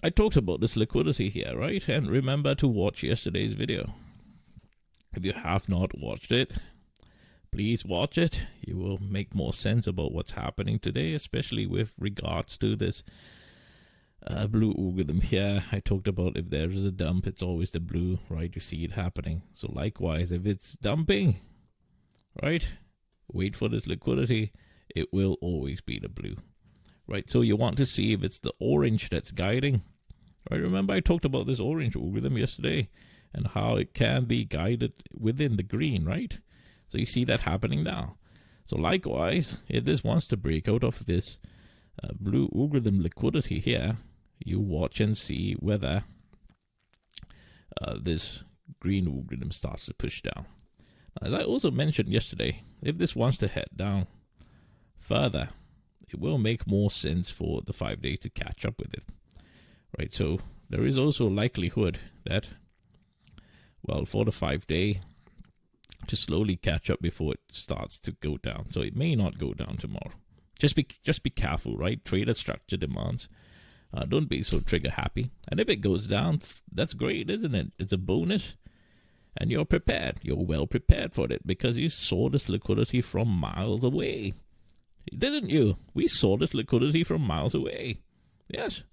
I talked about this liquidity here, right? And remember to watch yesterday's video. If you have not watched it, please watch it. You will make more sense about what's happening today, especially with regards to this blue algorithm here. I talked about if there is a dump, it's always the blue, right? You see it happening. So likewise, if it's dumping, right, wait for this liquidity, it will always be the blue, right? So you want to see if it's the orange that's guiding, right? Remember I talked about this orange algorithm yesterday and how it can be guided within the green, right? So you see that happening now. So likewise, if this wants to break out of this blue algorithm liquidity here, you watch and see whether this green algorithm starts to push down. As I also mentioned yesterday, if this wants to head down further, it will make more sense for the 5-day to catch up with it, right? So there is also a likelihood that, well, for the 5-day to slowly catch up before it starts to go down. So it may not go down tomorrow. Just be careful, right? Trader structure demands. Don't be so trigger happy. And if it goes down, that's great, isn't it? It's a bonus. And you're prepared. You're well prepared for it because you saw this liquidity from miles away. Didn't you? We saw this liquidity from miles away. Yes.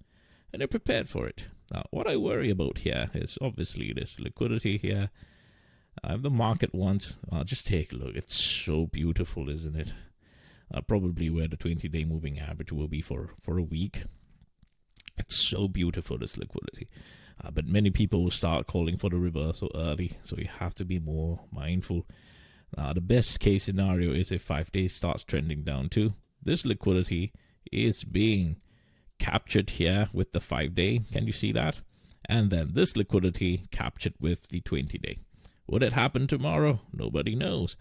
And you're prepared for it. Now, what I worry about here is obviously this liquidity here. If the market wants, just take a look. It's so beautiful, isn't it? Probably where the 20-day moving average will be for a week. It's so beautiful, this liquidity. But many people will start calling for the reversal early, so you have to be more mindful. The best case scenario is if 5 days starts trending down too. This liquidity is being captured here with the 5-day. Can you see that? And then this liquidity captured with the 20-day. Would it happen tomorrow? Nobody knows.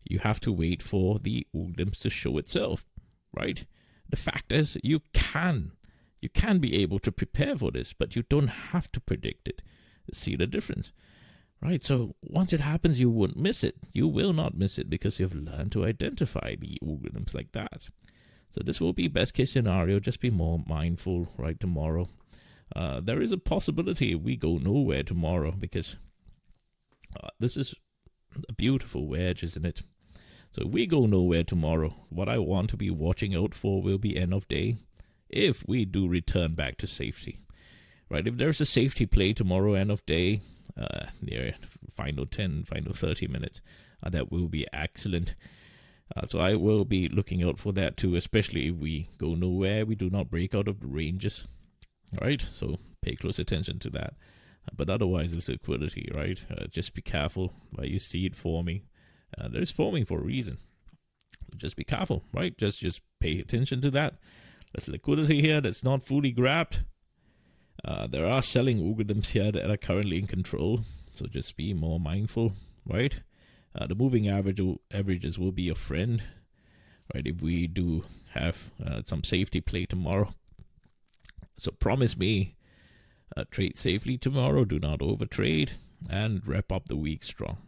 You have to wait for the algorithms to show itself, right? The fact is, you can be able to prepare for this, but you don't have to predict it. See the difference, right? So once it happens, you won't miss it. You will not miss it because you've learned to identify the algorithms like that. So this will be best case scenario. Just be more mindful, right? Tomorrow, there is a possibility we go nowhere tomorrow because this is a beautiful wedge, isn't it? So if we go nowhere tomorrow, what I want to be watching out for will be end of day. If we do return back to safety, right? If there's a safety play tomorrow, end of day, near final 10, final 30 minutes, that will be excellent. So I will be looking out for that too, especially if we go nowhere, we do not break out of the ranges, right? So pay close attention to that. But otherwise, it's liquidity, right? Just be careful while you see it forming. There's forming for a reason. Just be careful, right? Just pay attention to that. There's liquidity here that's not fully grabbed. There are selling algorithms here that are currently in control. So just be more mindful, right? The moving averages will be your friend, right? If we do have some safety play tomorrow. So promise me, trade safely tomorrow. Do not overtrade and wrap up the week strong.